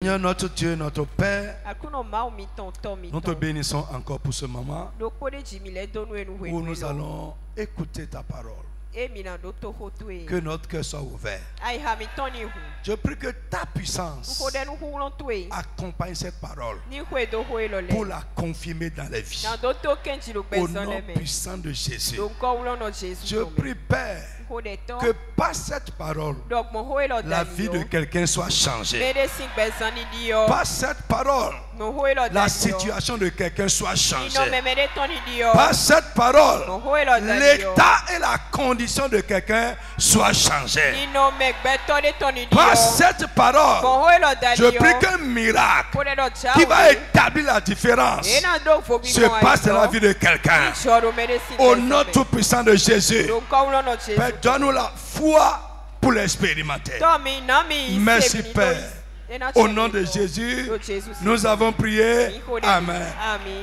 Seigneur notre Dieu, notre Père, nous te bénissons encore pour ce moment où nous allons écouter ta parole. Que notre cœur soit ouvert. Je prie que ta puissance accompagne cette parole pour la confirmer dans les vies. Au nom puissant de Jésus. Je prie, Père, que par cette parole, la vie de quelqu'un soit changée. Par cette parole, la situation de quelqu'un soit changée. Par cette parole, l'état et la condition de quelqu'un soit changée. Par cette parole, je prie qu'un miracle qui va établir la différence se passe dans la vie de quelqu'un. Au nom tout puissant de Jésus, Père, donne-nous la foi pour l'expérimenter. Merci, Père. Au nom de Jésus, nous avons prié. Amen.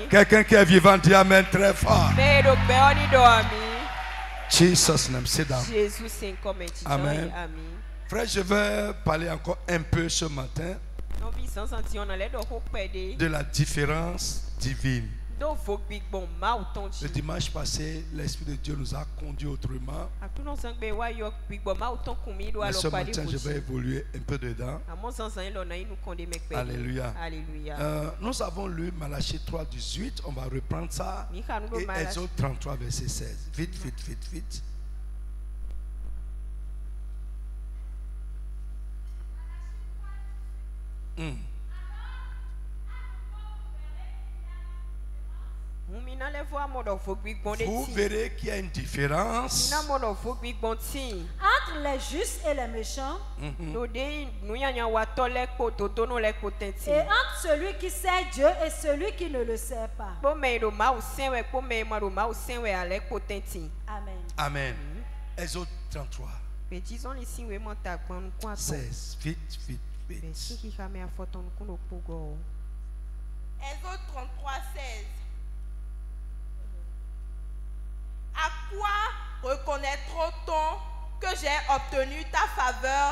Quelqu'un qui est vivant dit Amen très fort. Jesus name, sit down. Amen. Frère, je vais parler encore un peu ce matin de la différence divine. Le dimanche passé, l'Esprit de Dieu nous a conduits autrement. Mais ce matin, je vais évoluer un peu dedans. Alléluia. Nous avons lu Malachie 3, 18. On va reprendre ça. Et Exode 33, verset 16. Vite, vite, vite, vite. Vous verrez qu'il y a une différence entre les justes et les méchants, et entre celui qui sait Dieu et celui qui ne le sait pas. Amen. Amen. Exode 33. 16. Vite, vite, vite. Exode 33, 16. À quoi reconnaîtra-t-on que j'ai obtenu ta faveur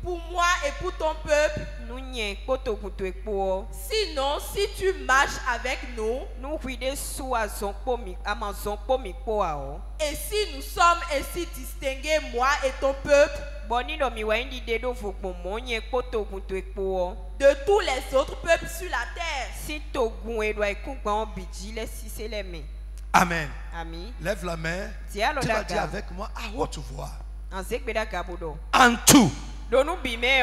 pour moi et pour ton peuple? Sinon, si tu marches avec nous, et si nous sommes ainsi distingués, moi et ton peuple, de tous les autres peuples sur la terre. Amen. Lève la main. Tu vas dire avec moi à haute voix. En tout.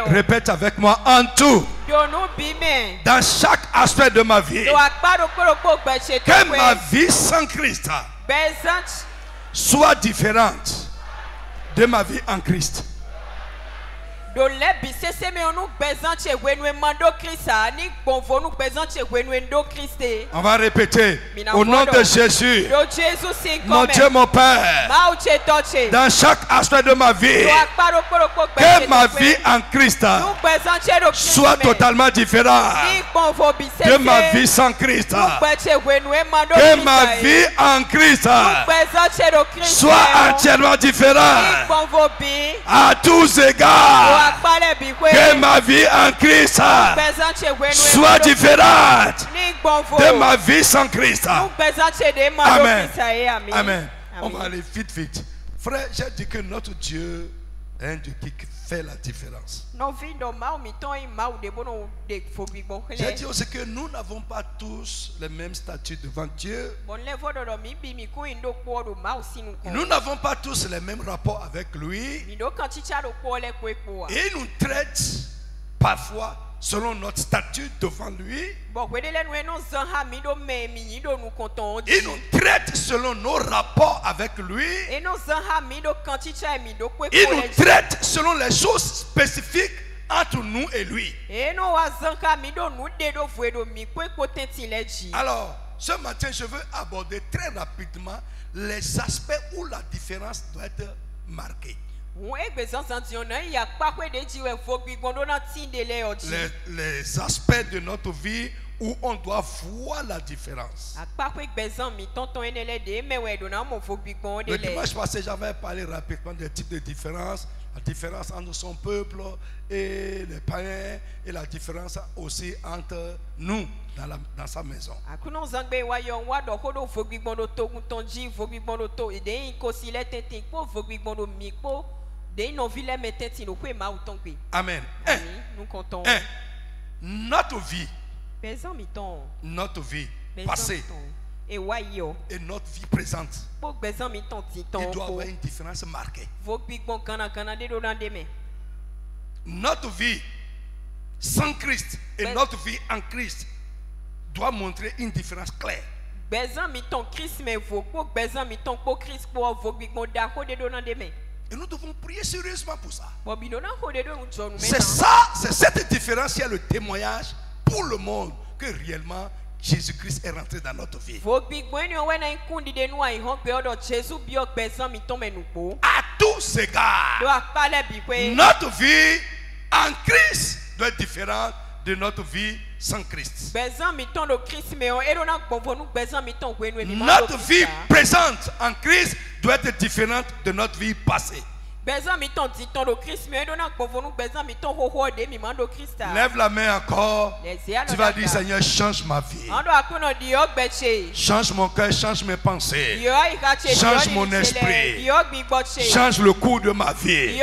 Répète avec moi en tout. Dans chaque aspect de ma vie. Que ma vie sans Christ soit différente de ma vie en Christ. On va répéter au nom de Jésus. Mon Dieu, mon Père, dans chaque aspect de ma vie, que ma vie en Christ soit totalement différente de ma vie sans Christ. Que ma vie en Christ soit entièrement différente à tous égards. Que ma vie en Christ soit différente de ma vie sans Christ. Amen. Amen. On va aller vite, vite. Frère, j'ai dit que notre Dieu est un Dieu qui fait la différence. J'ai dit aussi que nous n'avons pas tous les mêmes statuts devant Dieu. Nous n'avons pas tous les mêmes rapports avec lui. Et il nous traite parfois selon notre statut devant lui. Il nous traite selon nos rapports avec lui. Il nous traite selon les choses spécifiques entre nous et lui. Alors, ce matin, je veux aborder très rapidement les aspects où la différence doit être marquée. Les aspects de notre vie où on doit voir la différence. Le dimanche passé, j'avais parlé rapidement des types de différences La différence entre son peuple et les païens, et la différence aussi entre nous dans sa maison. Amen. Notre vie passée et notre vie présente, il doit avoir une différence marquée. Notre vie sans Christ et notre vie en Christ doit montrer une différence claire. Et nous devons prier sérieusement pour ça. C'est ça, c'est cette différence qui est le témoignage pour le monde que réellement Jésus-Christ est rentré dans notre vie. À tous égards, notre vie en Christ doit être différente de notre vie sans Christ. Notre vie présente en Christ doit être différente de notre vie passée. Lève la main encore. Tu vas dire, Seigneur, change ma vie. Change mon cœur, change mes pensées. Change mon esprit. Change le cours de ma vie.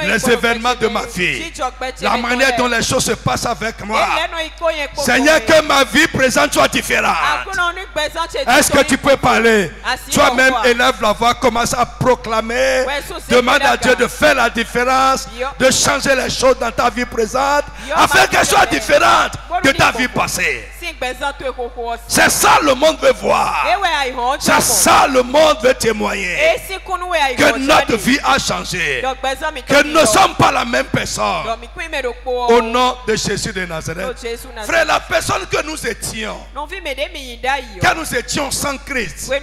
Les événements de ma vie. La manière dont les choses se passent avec moi. Seigneur, que ma vie présente soit différente. Est-ce que tu peux parler? Toi-même, élève la voix, commence à proclamer. Demande à Dieu de faire la différence, de changer les choses dans ta vie présente, afin qu'elles soient différentes de ta vie passée. C'est ça le monde veut voir. C'est ça le monde veut témoigner. Que notre vie a changé. Que nous ne sommes pas la même personne. Au nom de Jésus de Nazareth. Frère, la personne que nous étions, quand nous étions sans Christ, et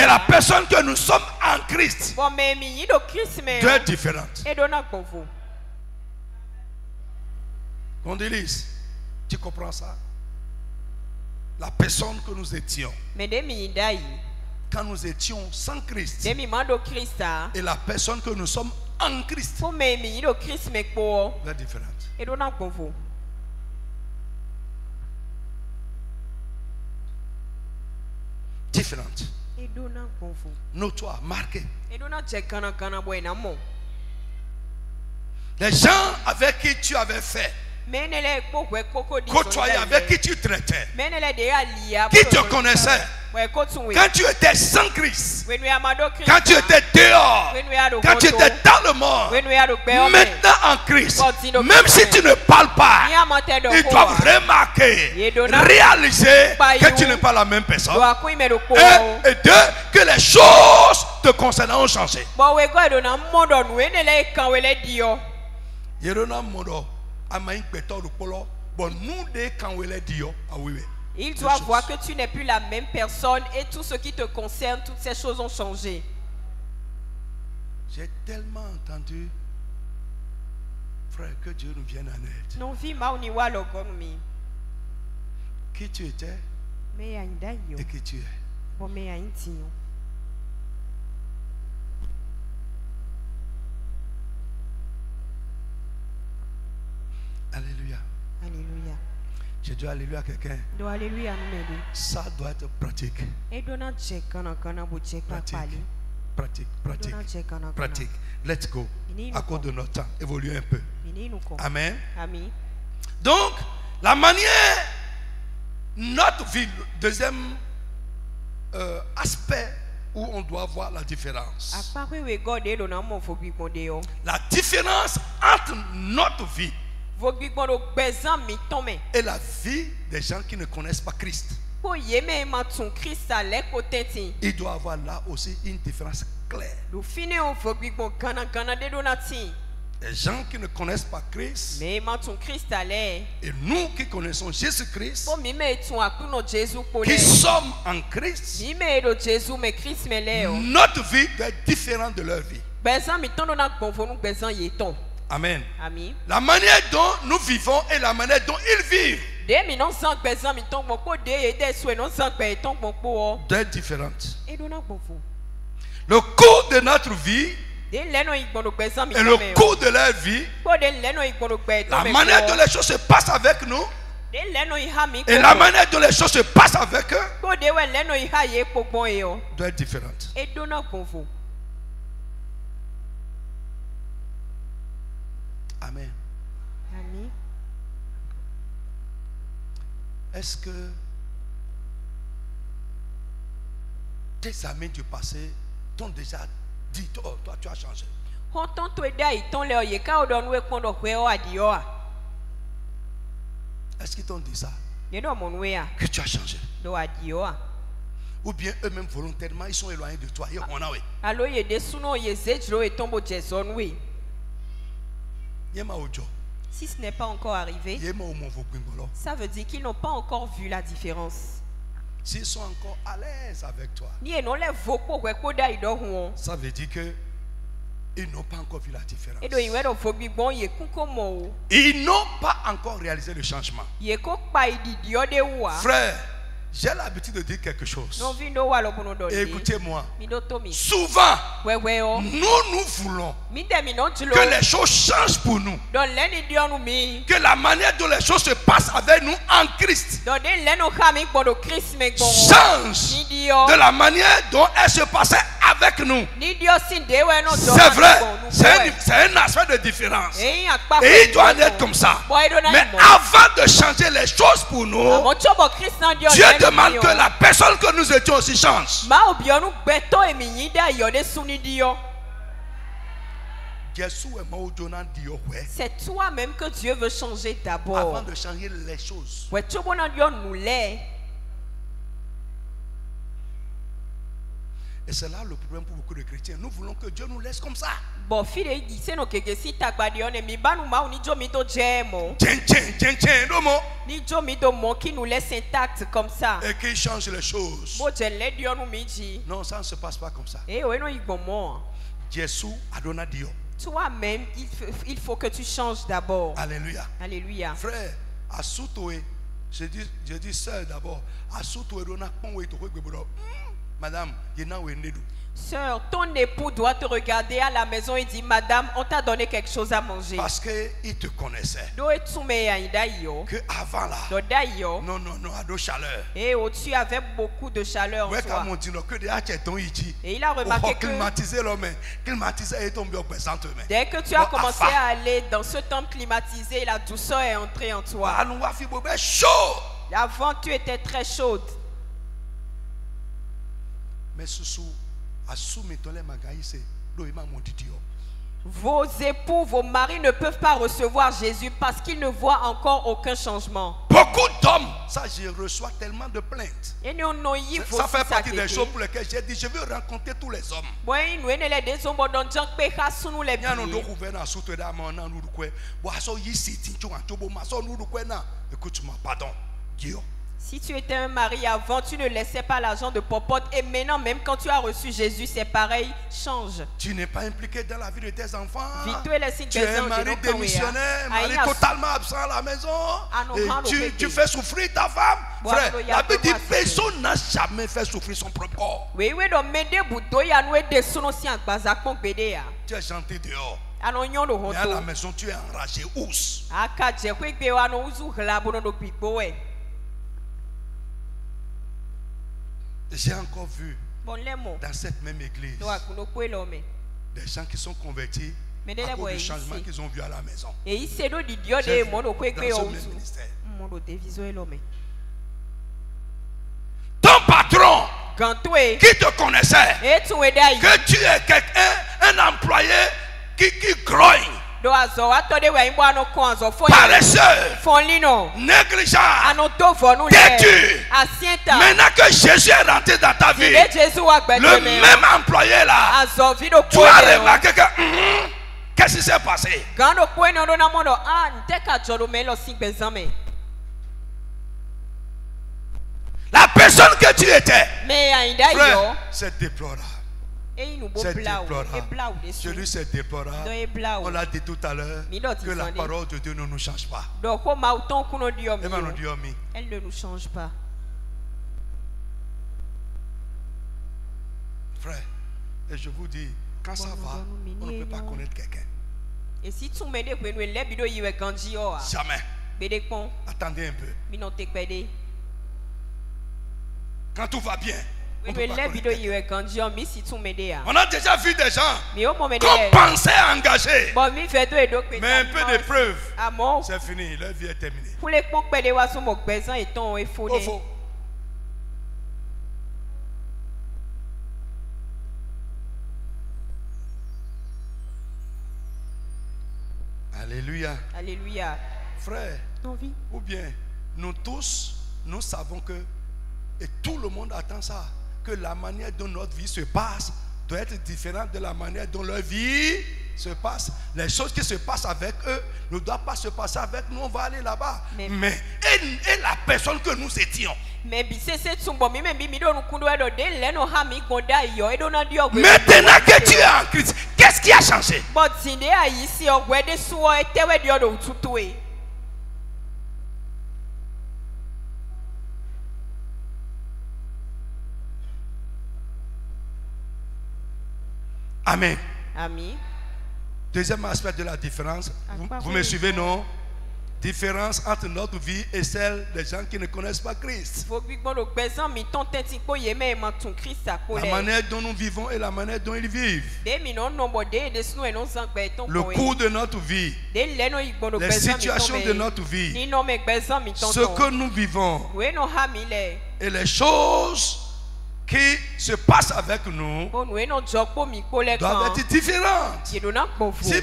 la personne que nous sommes en Christ, doit être différente. Condélise, tu comprends ça? La personne que nous étions, quand nous étions sans Christ, et la personne que nous sommes en Christ, doit être différente. Différente. Notoire, marquée. Les gens avec qui tu avais fait, côtoyé, avec qui tu traitais, qui te connaissait, quand tu étais sans Christ, quand tu étais dehors, quand tu étais dans le monde, maintenant en Christ, même si tu ne parles pas, ils doivent remarquer, réaliser que tu n'es pas la même personne. Et deux, que les choses te concernant ont changé. Il doit voir que tu n'es plus la même personne et tout ce qui te concerne, toutes ces choses ont changé. J'ai tellement entendu, frère, que Dieu nous vienne en aide. Qui tu étais et qui tu es. Alléluia. Alléluia. Je dis alléluia à quelqu'un. Ça doit être pratique. Pratique. Let's go. À cause de notre temps, évoluer un peu. Amen. Donc, la manière, notre vie, deuxième aspect où on doit voir la différence. La différence entre notre vie et la vie des gens qui ne connaissent pas Christ. Il doit avoir là aussi une différence claire. Les gens qui ne connaissent pas Christ et nous qui connaissons Jésus-Christ, qui sommes en Christ, notre vie doit être différente de leur vie. Amen. La manière dont nous vivons et la manière dont ils vivent doit être différente. Le cours de notre vie Et le cours de leur vie, la manière dont les choses se passent avec nous, et la manière dont les choses se passent avec eux, doit être différente. Amen. Est-ce que tes amis du passé t'ont déjà dit, oh, toi tu as changé? Est-ce qu'ils t'ont dit ça? Que tu as changé? Ou bien eux-mêmes volontairement ils sont éloignés de toi? Si ce n'est pas encore arrivé, ça veut dire qu'ils n'ont pas encore vu la différence. S'ils sont encore à l'aise avec toi, ça veut dire que ils n'ont pas encore vu la différence. Ils n'ont pas encore réalisé le changement. Frère, j'ai l'habitude de dire quelque chose. Écoutez-moi. Souvent, nous voulons que les choses changent pour nous. Que la manière dont les choses se passent avec nous en Christ change de la manière dont elles se passaient avec nous. C'est vrai, c'est un aspect de différence. Et il doit en être comme ça. Mais avant de changer les choses pour nous, Dieu demande que la personne que nous étions aussi change. C'est toi-même que Dieu veut changer d'abord. Avant de changer les choses. Et c'est là le problème pour beaucoup de chrétiens. Nous voulons que Dieu nous laisse comme ça. Qui nous laisse intacts comme ça. Et qu'il change les choses. Non, ça ne se passe pas comme ça. Jésus a donné Dieu. Toi-même, il faut que tu changes d'abord. Alléluia. Alléluia. Frère, à Soutoé, je dis sœur d'abord. À Soutoé, madame, sœur, ton époux doit te regarder à la maison et dire, madame, on t'a donné quelque chose à manger. Parce qu'il te connaissait. Que avant là, non, à de chaleur. Et tu avais beaucoup de chaleur en toi. Et il a remarqué que dès que tu as commencé à aller dans ce temple climatisé, la douceur est entrée en toi. Avant, tu étais très chaude. Mais vos époux, vos maris ne peuvent pas recevoir Jésus parce qu'ils ne voient encore aucun changement. Beaucoup d'hommes, ça je reçois tellement de plaintes. Ça fait partie des choses pour lesquelles j'ai dit je veux rencontrer tous les hommes. Écoute-moi, pardon, Dieu. Si tu étais un mari avant, tu ne laissais pas l'argent de popote. Et maintenant, même quand tu as reçu Jésus, c'est pareil, change. Tu n'es pas impliqué dans la vie de tes enfants. Tu es un mari démissionnaire, mari totalement absent à la maison. Et tu fais souffrir ta femme. Frère, la Bible dit personne n'a jamais fait souffrir son propre corps. Tu es chanté dehors. Mais à la maison, tu es enragé, ous. J'ai encore vu dans cette même église des gens qui sont convertis à cause du changement qu'ils ont vu à la maison. J'ai vu dans ce même ministère. Ton patron qui te connaissait, que tu es quelqu'un, un employé qui grogne, paresseux, négligent, têtu. Maintenant que Jésus est rentré dans ta vie, le même employé là, tu as remarqué que qu'est-ce qui s'est passé? La personne que tu étais, frère, c'est déplorable. C'est déplorable. Je dis c'est déplorable. On l'a dit tout à l'heure que la parole de Dieu ne nous change pas. Elle ne nous change pas. Frère, et je vous dis, Quand ça va, on ne peut pas connaître quelqu'un. Et si tu me dis que nous les bidons y grandi jamais. Attendez un peu. Quand tout va bien, on peut pas on a déjà vu des gens qu'on pensait engager. Mais un peu de preuves, c'est fini, leur vie est terminée. Faux. Alléluia. Alléluia. Frère, ou bien nous tous, nous savons que, et tout le monde attend ça, que la manière dont notre vie se passe doit être différente de la manière dont leur vie se passe. Les choses qui se passent avec eux ne doivent pas se passer avec nous, on va aller là-bas. Mais et la personne que nous étions. Maintenant que tu es en Christ, qu'est-ce qui a changé? Amen. Amen. Deuxième aspect de la différence, vous me suivez, non? Différence entre notre vie et celle des gens qui ne connaissent pas Christ. La manière dont nous vivons et la manière dont ils vivent. Le cours de notre vie. Les situations de notre vie. Ce que nous vivons. Et les choses qui se passe avec nous doivent être différentes. Si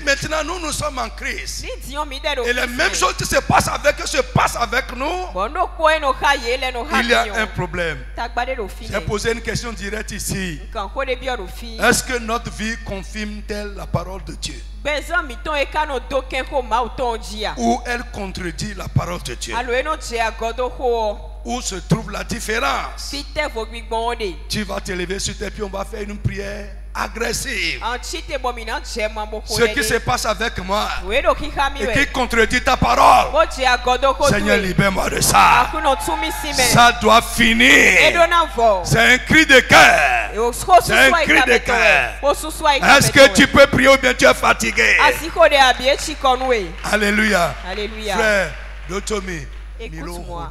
maintenant nous sommes en Christ et les mêmes choses qui se passent avec eux se passent avec nous, il y a un problème. J'ai posé une question directe ici. Est-ce que notre vie confirme-t-elle la parole de Dieu? Ou elle contredit la parole de Dieu? Où se trouve la différence? Tu vas te lever sur tes pieds, on va faire une prière agressive. Ce qui se passe avec moi et qui contredit ta parole, Seigneur, libère-moi de ça. Ça doit finir. C'est un cri de cœur. C'est un cri de cœur. Est-ce que tu peux prier ou bien tu es fatigué? Alléluia. Frère, Dotomi, écoute-moi.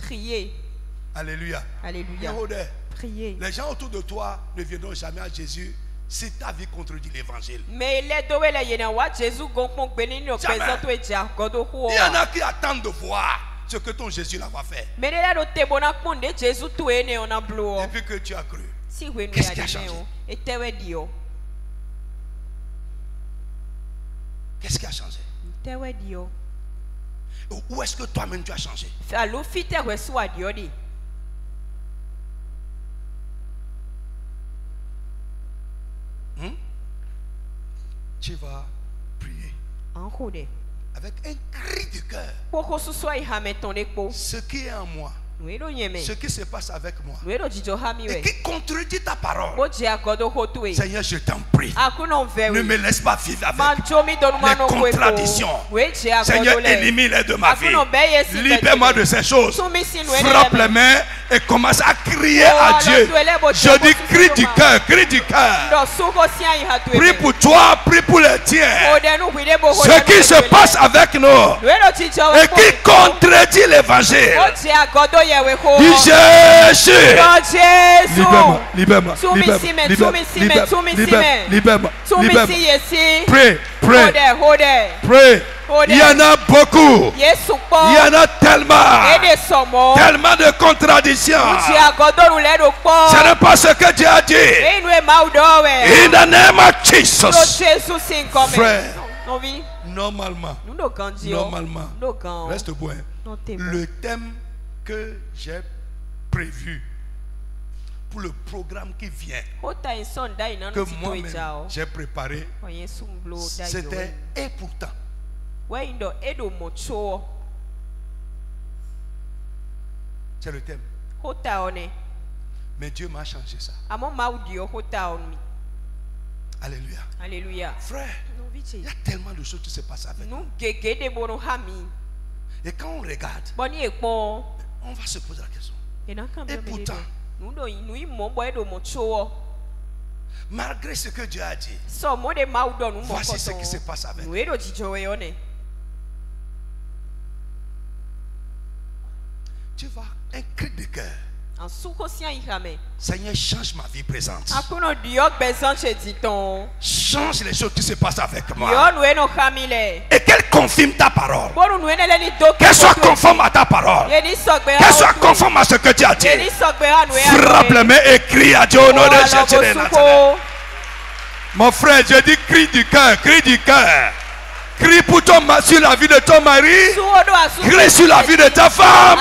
Priez. Alléluia. Alléluia. Priez. Les gens autour de toi ne viendront jamais à Jésus si ta vie contredit l'évangile. Mais il y en a qui attendent de voir ce que ton Jésus là va faire. Depuis que tu as cru, qu'est-ce qui a changé? Qu'est-ce qui a changé? Où est-ce que toi-même tu as changé? Tu vas prier avec un cri du cœur. Ce qui est en moi, ce qui se passe avec moi et qui contredit ta parole, Seigneur, je t'en prie, ne me laisse pas vivre avec les contradictions. Seigneur, élimine-les de ma vie. Libère-moi de ces choses. Frappe les mains et commence à crier à Dieu. Je dis cri du cœur, cri du cœur. Prie pour toi, prie pour les tiens. Ce qui se passe avec nous et qui contredit l'évangile, dis Jésus, libère-moi, libère-moi. Prie. Il y en a beaucoup. Il y en a tellement de contradictions. Ce n'est pas ce que Dieu a dit. In the name of Jesus. Frère, normalement, reste bon. Le thème que j'ai prévu pour le programme qui vient, que moi-même j'ai préparé, c'était et pourtant. C'est le thème. Mais Dieu m'a changé ça. Alléluia. Frère, il y a tellement de choses qui se passent avec nous. Et quand on regarde, on va se poser la question. Et pourtant, Malgré ce que Dieu a dit, voici ce qui se passe avec nous. Tu vois, un cri de cœur. Seigneur, change ma vie présente. Change les choses qui se passent avec moi. Et qu'elle confirme ta parole. Qu'elle soit conforme à ta parole. Qu'elle soit conforme à ce que tu as dit. Frappe les mains et crie à Dieu au nom de Jésus de Nazareth. Mon frère, je dis crie du cœur, crie du cœur. Crie pour sur la vie de ton mari. Crie sur la vie de ta femme.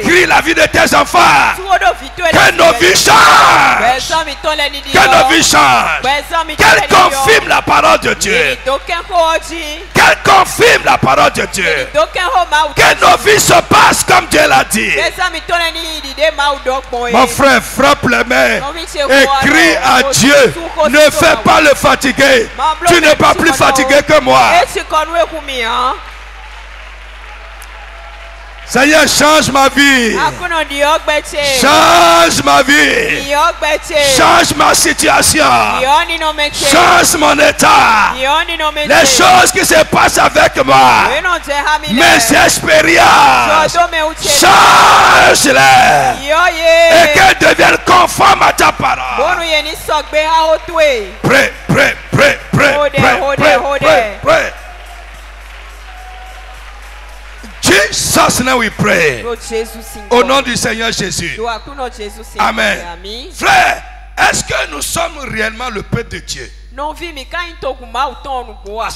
Crie la vie de tes enfants. Que nos vies changent. Que nos vies changent. Qu'elle confirme la parole de Dieu. Qu'elle confirme la parole de Dieu. Que nos vies se passent comme Dieu l'a dit. Mon frère, frappe les mains et crie à Dieu. Ne fais pas le fatigué. Tu n'es pas plus fatigué que moi. Seigneur, change ma vie. Change ma vie. Change ma situation. Change mon état. Les choses qui se passent avec moi. Mes expériences. Change-les. Et qu'elles deviennent conformes à ta parole. Prêt, prêt, prêt, prêt, prêt, prêt, prêt. Jesus, now we pray. Au nom du Seigneur Jésus. Amen. Frère, est-ce que nous sommes réellement le peuple de Dieu? Parce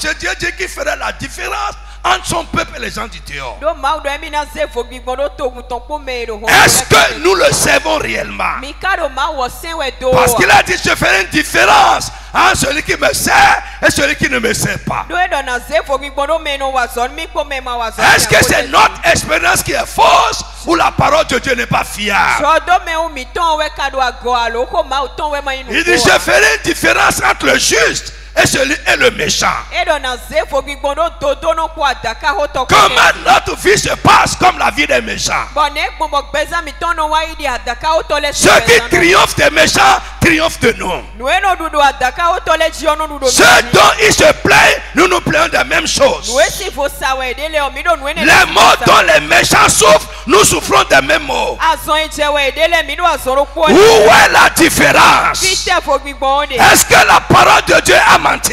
que Dieu dit qu'il ferait la différence entre son peuple et les gens du dehors. Est-ce que nous le servons réellement? Parce qu'il a dit je ferai une différence entre celui qui me sert et celui qui ne me sert pas. Est-ce que c'est notre expérience qui est fausse ou la parole de Dieu n'est pas fiable? Il dit je ferai une différence entre le juste et celui et le méchant. Comment notre vie se passe comme la vie des méchants? Ceux qui triomphent des méchants triomphent de nous. Ceux dont ils se plaignent, nous nous plaignons des mêmes choses. Les maux dont les méchants souffrent, nous souffrons des mêmes maux. Où est la différence? Est-ce que la parole de Dieu a menti?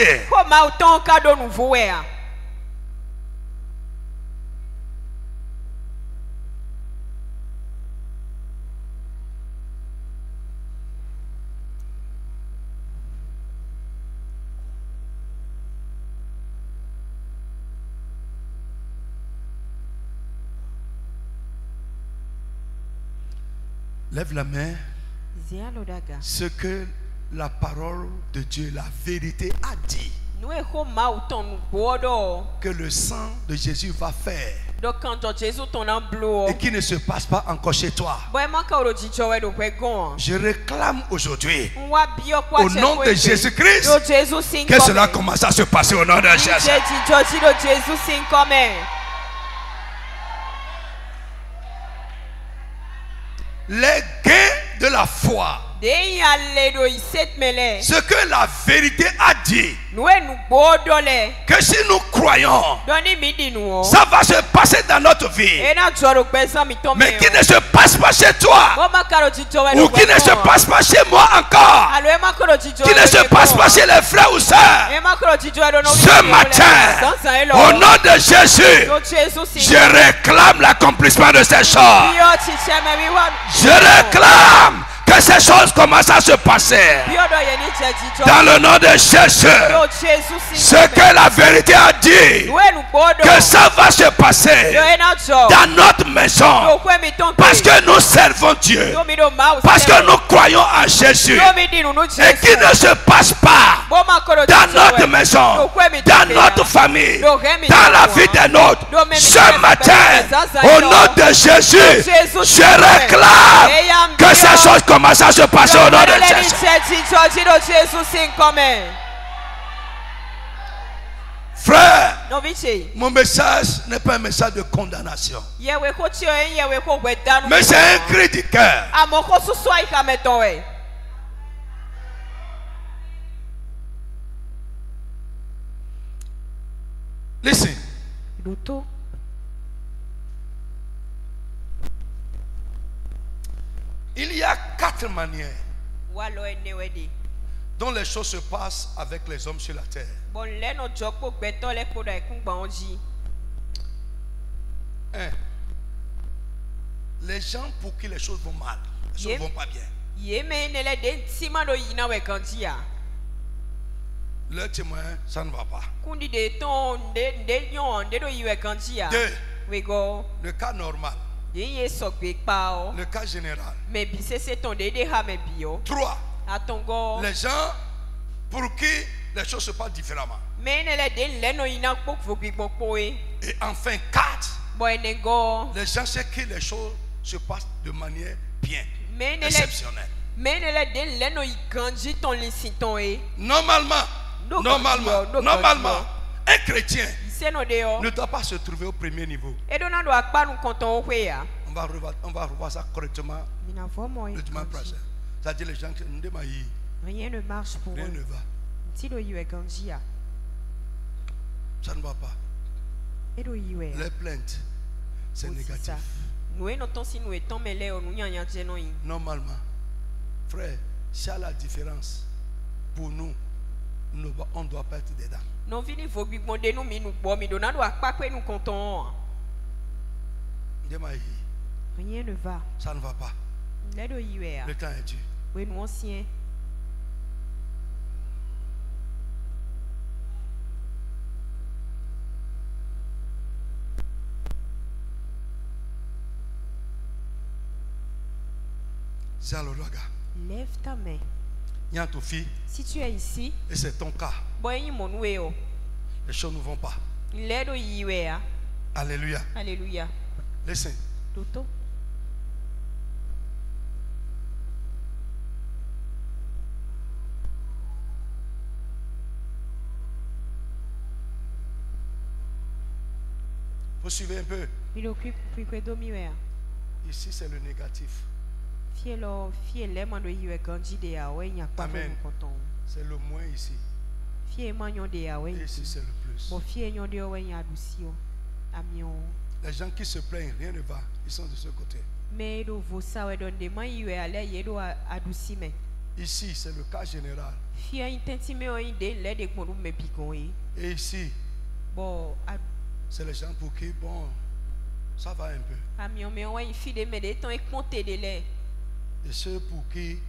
Lève la main. Ce que la parole de Dieu, la vérité a dit. Que le sang de Jésus va faire. Et qui ne se passe pas encore chez toi. Je réclame aujourd'hui, au nom de Jésus-Christ, que cela commence à se passer au nom de Jésus. Les gains de la foi. Ce que la vérité a dit, que si nous croyons, ça va se passer dans notre vie. Mais qui ne se passe pas chez toi, ou qui ne se passe pas chez moi encore, qui ne se passe pas chez les frères ou sœurs, ce matin, au nom de Jésus, je réclame l'accomplissement de ces choses. Je réclame que ces choses commencent à se passer dans le nom de Jésus. Ce que la vérité a dit, que ça va se passer dans notre maison, parce que nous servons Dieu, parce que nous croyons en Jésus, et qui ne se passe pas dans notre maison, dans notre famille, dans la vie des nôtres. Ce matin, au nom de Jésus, je réclame que ces choses commencent à se passer au nom de Jésus. Frère, mon message n'est pas un message de condamnation, mais c'est un cri du cœur. Listen. Luto. Il y a 4 manières dont les choses se passent avec les hommes sur la terre. Les gens pour qui les choses vont mal, les choses ne vont pas bien. Leur témoin, ça ne va pas. 2. Le cas normal. Le cas général. 3. Les gens pour qui les choses se passent différemment. Et enfin 4. Les gens chez qui les choses se passent de manière bien, exceptionnelle. Normalement, un chrétien ne doit pas se trouver au premier niveau. On va revoir ça correctement le dimanche prochain. C'est-à-dire les gens qui nous demandent, rien ne marche pour rien eux. Ne va. Ça ne va pas. Les plaintes, c'est négatif. Normalement, frère, s'il y a la différence, pour nous, on ne doit pas être dedans. Rien ne va. Ça ne va pas. Le temps est dur. Lève ta main. Si tu es ici, et c'est ton cas, les choses ne vont pas. Alléluia. Alléluia. Listen. Toto. Vous suivez un peu. Ici c'est le négatif. Amen. C'est le moins ici. Et ici c'est le plus. Les gens qui se plaignent, rien ne va. Ils sont de ce côté. Ici c'est le cas général. Et ici c'est les gens pour qui, bon, ça va un peu. Et ceux pour qui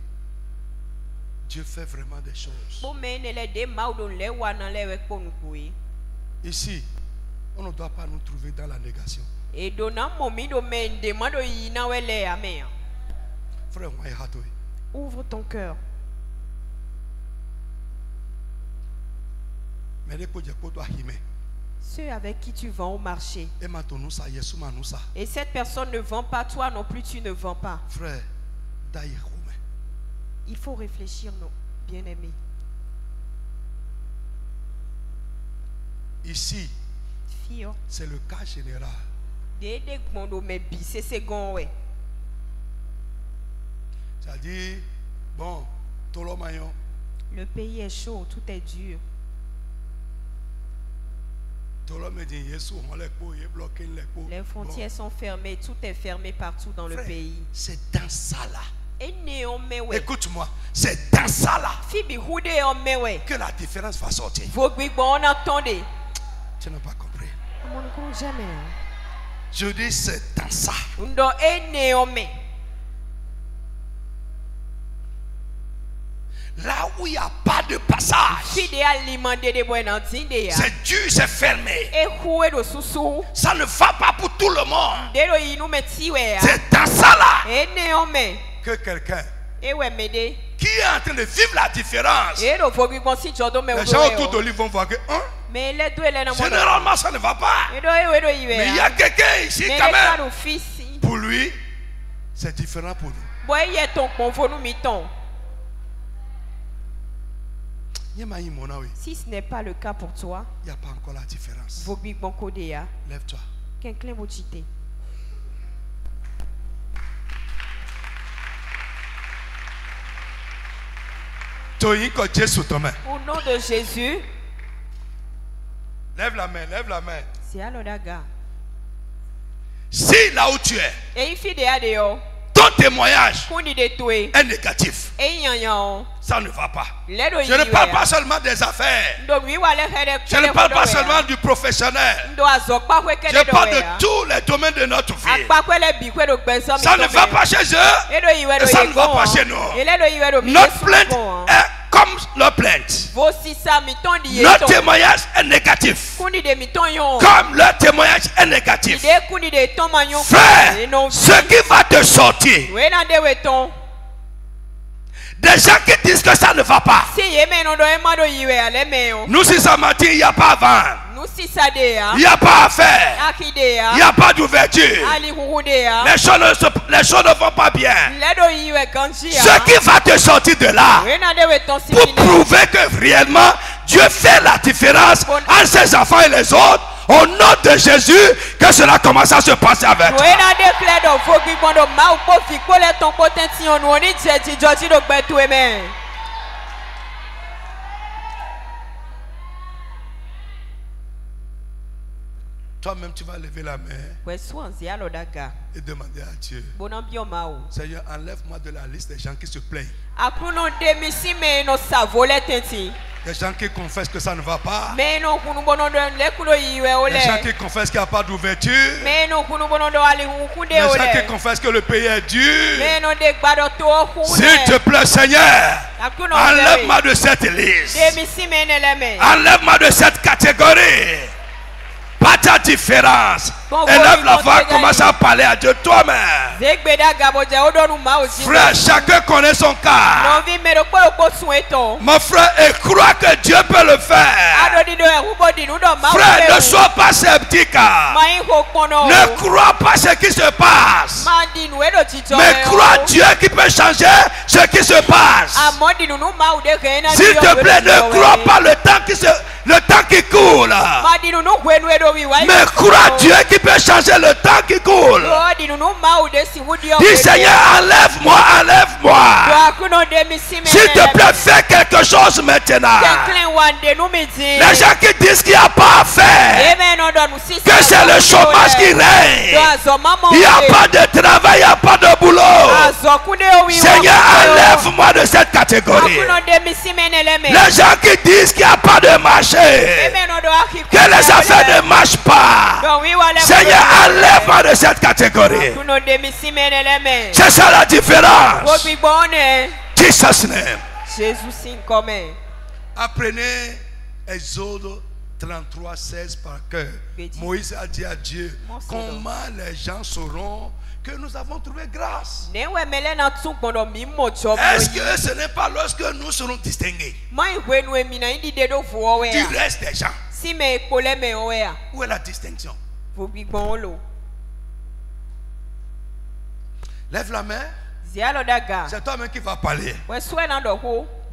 Dieu fait vraiment des choses. Ici, on ne doit pas nous trouver dans la négation. Frère, ouvre ton cœur. Ceux avec qui tu vends au marché. Et cette personne ne vend pas, toi non plus tu ne vends pas. Frère, il faut réfléchir, non, bien-aimés. Ici, c'est le cas général. C'est-à-dire, bon, le pays est chaud, tout est dur. Les frontières sont fermées, tout est fermé partout dans le pays. C'est dans ça là. Écoute-moi, c'est dans ça là que la différence va sortir. Tu n'as pas compris. Je dis c'est dans ça. Là où il n'y a pas de passage, c'est dur, c'est fermé. Ça ne va pas pour tout le monde. C'est dans ça là que quelqu'un qui est en train de vivre la différence, les gens autour de lui vont voir que généralement ça ne va pas. Mais il y a quelqu'un ici quand même. Pour lui, c'est différent pour nous. Si ce n'est pas le cas pour toi, il n'y a pas encore la différence. Lève-toi. Au nom de Jésus, Lève la main, lève la main. Si là où tu es, ton témoignage est négatif, ça ne va pas. Je ne parle pas seulement des affaires. Je ne parle pas seulement du professionnel. Je parle de tous les domaines de notre vie. Ça ne va pas chez eux et ça ne va pas chez nous. Notre plainte est comme leur plainte. Notre témoignage est négatif. Comme leur témoignage est négatif. Frère, ce qui va te sortir, des gens qui disent que ça ne va pas. Nous, si ça matin, il n'y a pas à vendre. Il n'y a pas à faire. Il n'y a pas d'ouverture. Les choses ne vont pas bien. Ce qui va te sortir de là, pour prouver que réellement Dieu fait la différence entre ses enfants et les autres, au nom de Jésus, que cela commence à se passer avec toi. Toi-même, tu vas lever la main et demander à Dieu, Seigneur, enlève-moi de la liste des gens qui se plaignent. Les gens qui confessent que ça ne va pas. Les gens qui confessent qu'il n'y a pas d'ouverture. Les gens qui confessent que le pays est dur. S'il te plaît, Seigneur, enlève-moi de cette liste. Enlève-moi de cette catégorie. Pas ta différence. Élève la voix, commence à parler à Dieu toi-même. Frère, chacun connaît son cas. Mon frère, et crois que Dieu peut le faire. Frère, ne sois pas sceptique. Ne crois pas ce qui se passe. Mais crois Dieu qui peut changer ce qui se passe. S'il te plaît, ne crois pas le temps qui coule. Mais crois Dieu qui peut changer le temps qui coule. Dis Seigneur, enlève-moi, enlève-moi. S'il te plaît, fais quelque chose maintenant. Les gens qui disent qu'il n'y a pas à faire, que c'est le chômage qui règne, il n'y a pas de travail, il n'y a pas de boulot. Seigneur, enlève-moi de cette catégorie. Les gens qui disent qu'il n'y a pas de marché, que les affaires ne marchent pas, Seigneur, enlève-moi de cette catégorie. C'est ça la différence. Jesus name. Apprenez Exode 33:16 par cœur. Moïse a dit à Dieu, comment les gens sauront que nous avons trouvé grâce? Est-ce que ce n'est pas lorsque nous serons distingués du reste des gens? Où est la distinction? Lève la main. C'est toi-même qui vas parler.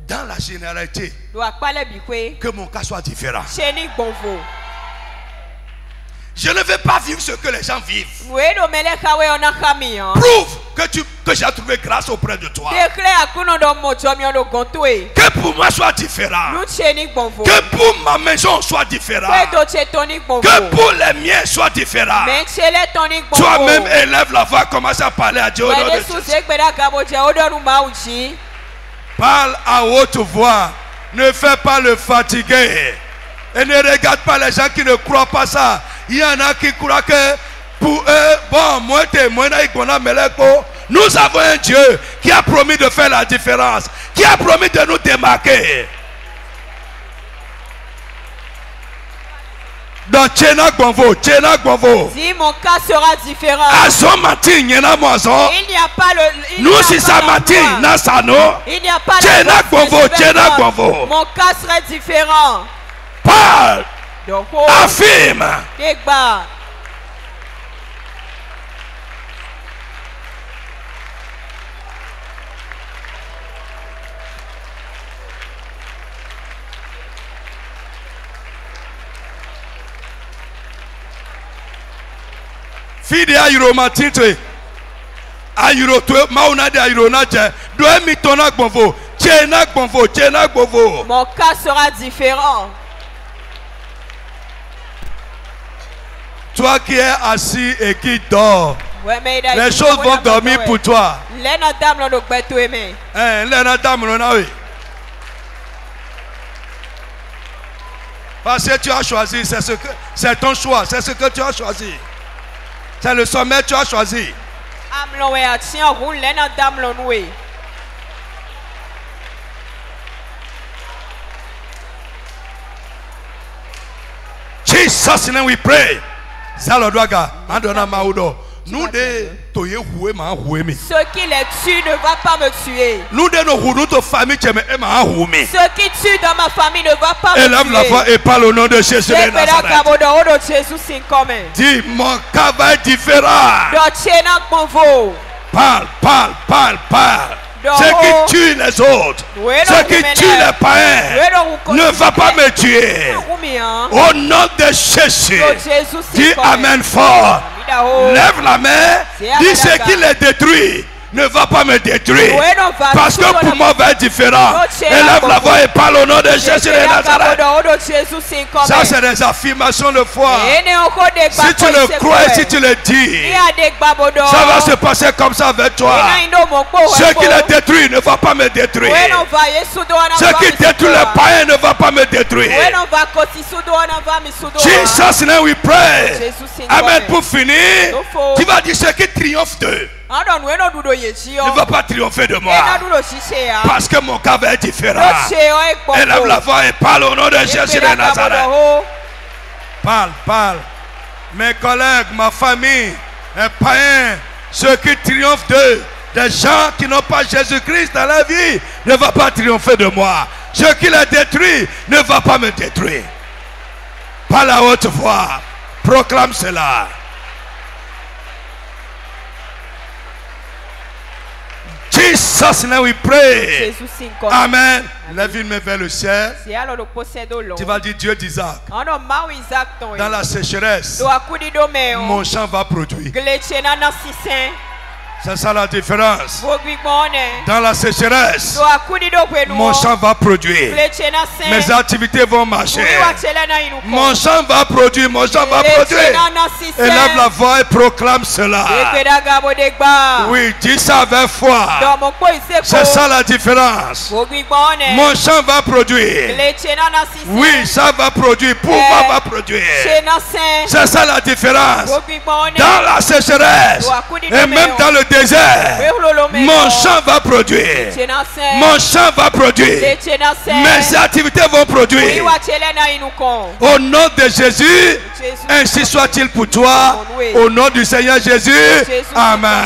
Dans la généralité, que mon cas soit différent. Je ne veux pas vivre ce que les gens vivent. Prouve que j'ai trouvé grâce auprès de toi. Que pour moi soit différent. Que pour ma maison soit différent. Que pour les miens soit différent. Toi-même élève la voix, commence à parler à Dieu. Parle à haute voix. Ne fais pas le fatigué. Et ne regarde pas les gens qui ne croient pas ça. Il y en a qui croient que pour eux, bon, nous avons un Dieu qui a promis de faire la différence, qui a promis de nous démarquer. Donc, si mon cas sera différent, il n'y a pas le. Nous, si ça matin, il n'y a pas de. Mon cas serait différent. Parle. Affirme. Fide ayiro matite ayiro to mauna de ayiro na je do emi tona gbonvo chena gbonvo. Mon cas sera différent. toi qui es assis et qui dors, les choses vont dormir pour toi. Parce que tu as choisi, c'est ton choix, c'est ce que tu as choisi. C'est le sommet que tu as choisi. Jesus name we pray. Nous de ce qui les tue ne va pas me tuer. Nous de nos familles ce qui tue dans ma famille ne va pas me tuer. Élève la voix et parle au nom de Jésus de Nazareth. Dis, mon cas va être différent. Parle. Ce qui tue les autres, ce qui tue les païens, ne va pas me tuer. Au nom de Jésus, dis Amen fort. Lève la main, dis ce qui les détruit ne va pas me détruire. Parce que pour moi va être différent. Élève la voix et parle au nom de Jésus de Nazareth. Ça c'est des affirmations de foi. Si tu le crois et si tu le dis, ça va se passer comme ça avec toi. Ce qui les détruit ne va pas me détruire. Ce qui détruit les païens ne va pas me détruire. Jesus name we pray. Amen. Pour finir, tu vas dire ce qui triomphe d'eux ne va pas triompher de moi. Parce que mon cas va être différent. Élève la voix et parle au nom de Jésus de Nazareth. Parle. Mes collègues, ma famille, les païens, ceux qui triomphent d'eux, des gens qui n'ont pas Jésus-Christ dans la vie, ne va pas triompher de moi. Ce qui les détruit ne va pas me détruire. Par la haute voix, proclame cela. Jesus name we pray. Amen. Lève une main vers le ciel. Tu vas dire Dieu d'Isaac. Dans la sécheresse, mon champ va produire. C'est ça la différence. Dans la sécheresse, mon champ va produire. Mes activités vont marcher. Mon champ va produire. Élève la voix et proclame cela. Oui, dis ça avec foi. C'est ça la différence. Mon champ va produire. Oui, ça va produire. Pouvoir va produire. C'est ça la différence. Dans la sécheresse et même dans le désert, mon champ va produire. Mon champ va produire. Mes activités vont produire. Au nom de Jésus, ainsi soit-il pour toi. Au nom du Seigneur Jésus. Amen.